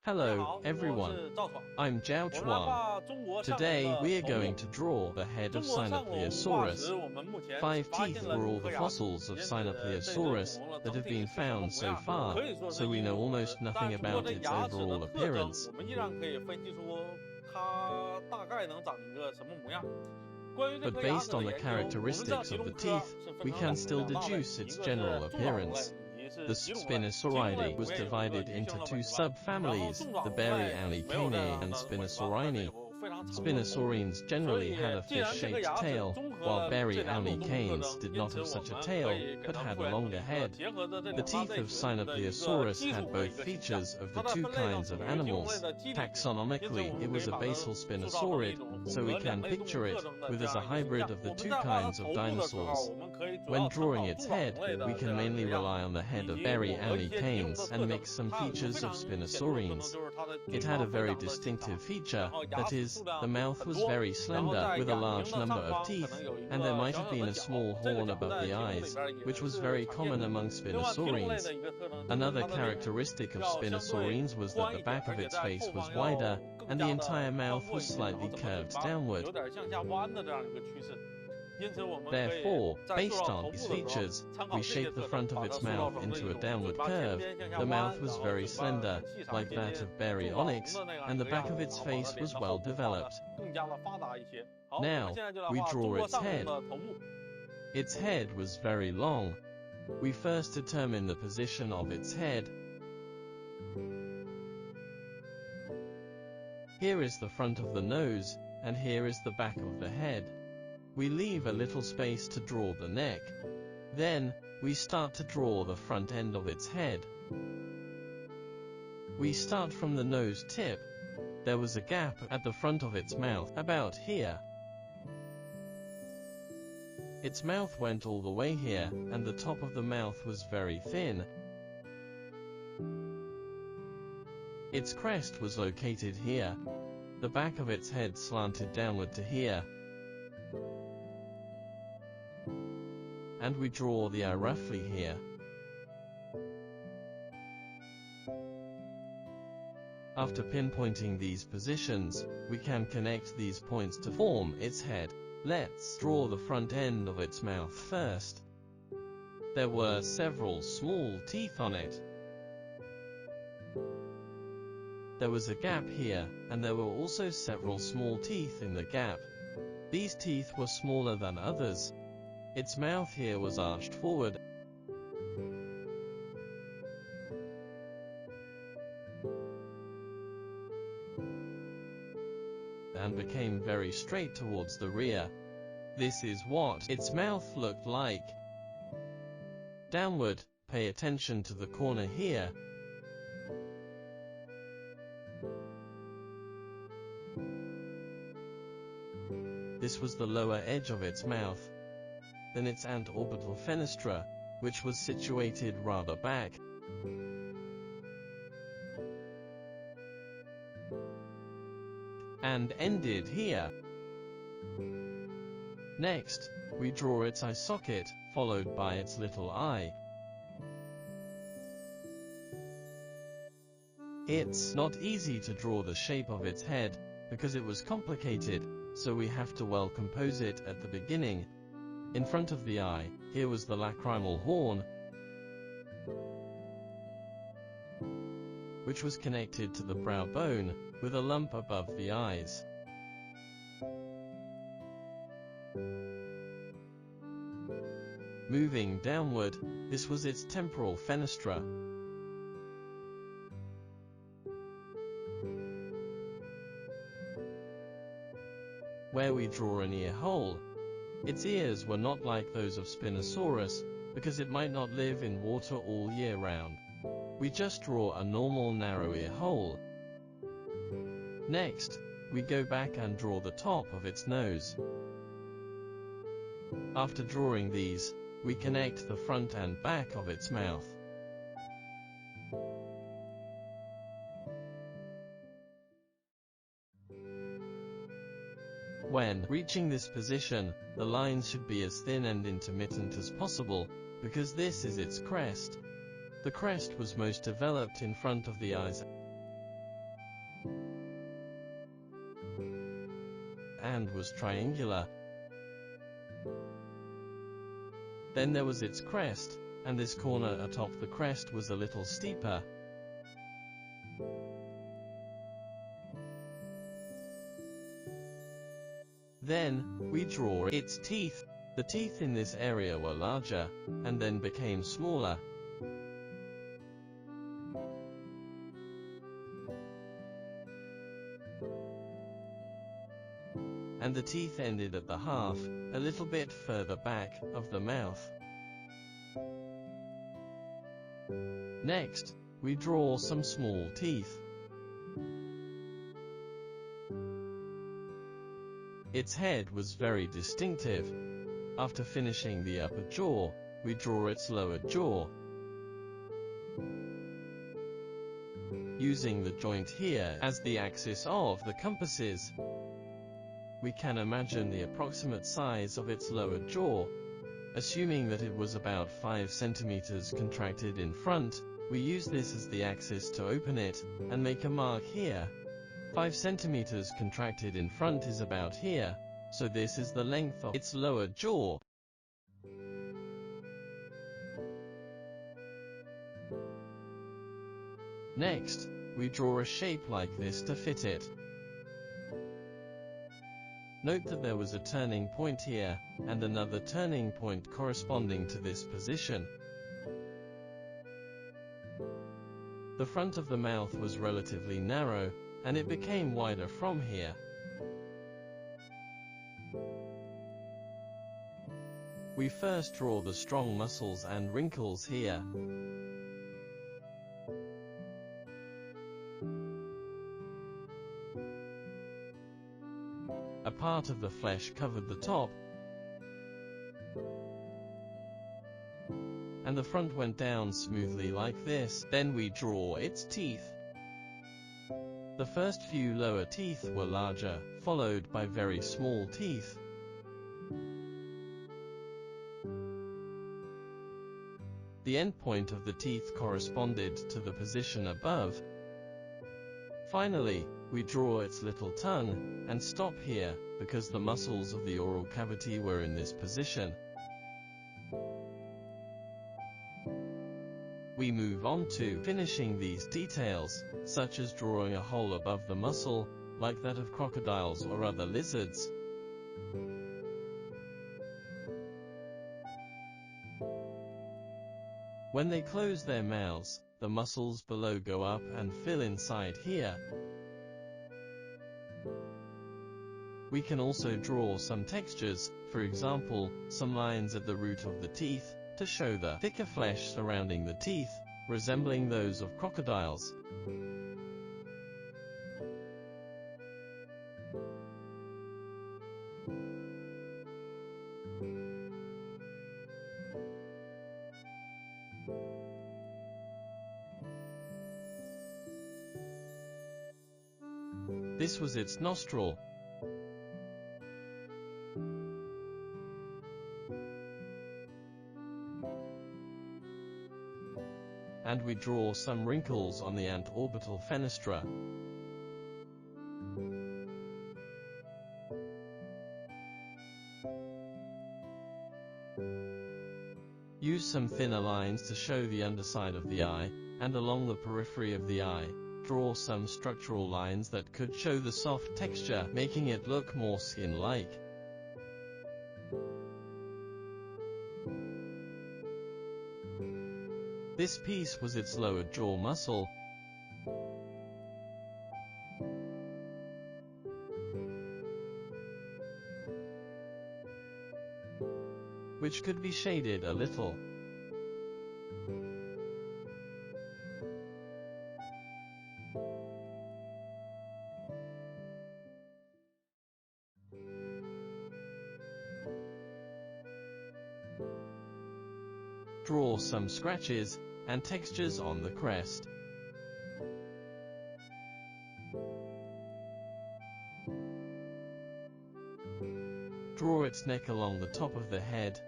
Hello, everyone. I'm ZHAO Chuang. Today, we are going to draw the head of Sinopliosaurus. 5 teeth were all the fossils of Sinopliosaurus that have been found so far, so we know almost nothing about its overall appearance. But based on the characteristics of the teeth, we can still deduce its general appearance. The Spinosauridae was divided into 2 subfamilies, the Baryonyx and Spinosaurinae. Spinosaurines generally had a fish-shaped tail, while Baryonyx did not have such a tail, but had a longer head. The teeth of Sinopliosaurus had both features of the 2 kinds of animals. Taxonomically, it was a basal spinosaurid, so we can picture it with as a hybrid of the 2 kinds of dinosaurs. When drawing its head, we can mainly rely on the head of Baryonyx and mix some features of Spinosaurines. It had a very distinctive feature, that is, the mouth was very slender with a large number of teeth, and there might have been a small horn above the eyes, which was very common among Spinosaurines. Another characteristic of Spinosaurines was that the back of its face was wider, and the entire mouth was slightly curved downward. Therefore, based on these features, we shaped the front of its mouth into a downward curve. The mouth was very slender, like that of Baryonyx, and the back of its face was well developed. Now, we draw its head. Its head was very long. We first determine the position of its head. Here is the front of the nose, and here is the back of the head. We leave a little space to draw the neck. Then, we start to draw the front end of its head. We start from the nose tip. There was a gap at the front of its mouth, about here. Its mouth went all the way here, and the top of the mouth was very thin. Its crest was located here. The back of its head slanted downward to here. And we draw the eye roughly here. After pinpointing these positions, we can connect these points to form its head. Let's draw the front end of its mouth first. There were several small teeth on it. There was a gap here, and there were also several small teeth in the gap. These teeth were smaller than others. Its mouth here was arched forward, and became very straight towards the rear. This is what its mouth looked like. Downward, pay attention to the corner here. This was the lower edge of its mouth. Then its antorbital fenestra, which was situated rather back. And ended here. Next, we draw its eye socket, followed by its little eye. It's not easy to draw the shape of its head, because it was complicated, so we have to well compose it at the beginning. In front of the eye, here was the lacrimal horn, which was connected to the brow bone, with a lump above the eyes. Moving downward, this was its temporal fenestra. Where we draw an ear hole. Its ears were not like those of Spinosaurus, because it might not live in water all year round. We just draw a normal narrow ear hole. Next, we go back and draw the top of its nose. After drawing these, we connect the front and back of its mouth. When reaching this position, the lines should be as thin and intermittent as possible, because this is its crest. The crest was most developed in front of the eyes hand was triangular. Then there was its crest, and this corner atop the crest was a little steeper. Then, we draw its teeth. The teeth in this area were larger, and then became smaller. And the teeth ended at the half, a little bit further back, of the mouth. Next, we draw some small teeth. Its head was very distinctive. After finishing the upper jaw, we draw its lower jaw. Using the joint here as the axis of the compasses, we can imagine the approximate size of its lower jaw. Assuming that it was about 5 centimeters contracted in front, we use this as the axis to open it, and make a mark here. 5 centimeters contracted in front is about here, so this is the length of its lower jaw. Next, we draw a shape like this to fit it. Note that there was a turning point here, and another turning point corresponding to this position. The front of the mouth was relatively narrow, and it became wider from here. We first draw the strong muscles and wrinkles here. A part of the flesh covered the top, and the front went down smoothly like this. Then we draw its teeth. The first few lower teeth were larger, followed by very small teeth. The end point of the teeth corresponded to the position above. Finally, we draw its little tongue, and stop here, because the muscles of the oral cavity were in this position. We move on to finishing these details, such as drawing a hole above the muscle, like that of crocodiles or other lizards. When they close their mouths, the muscles below go up and fill inside here. We can also draw some textures, for example, some lines at the root of the teeth, to show the thicker flesh surrounding the teeth, resembling those of crocodiles. This was its nostril. And we draw some wrinkles on the antorbital fenestra. Use some thinner lines to show the underside of the eye, and along the periphery of the eye, draw some structural lines that could show the soft texture, making it look more skin-like. This piece was its lower jaw muscle. Which could be shaded a little. Draw some scratches and textures on the crest. Draw its neck along the top of the head.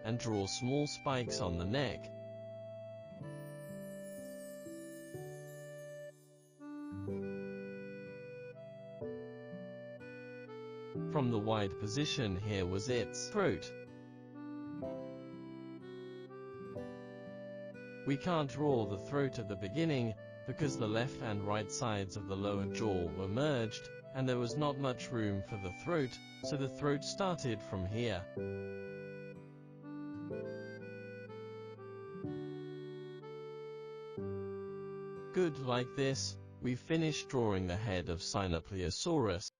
And draw small spikes on the neck. from the wide position here was its throat. We can't draw the throat at the beginning, because the left and right sides of the lower jaw were merged, and there was not much room for the throat, so the throat started from here. Good, like this, we've finished drawing the head of Sinopliosaurus.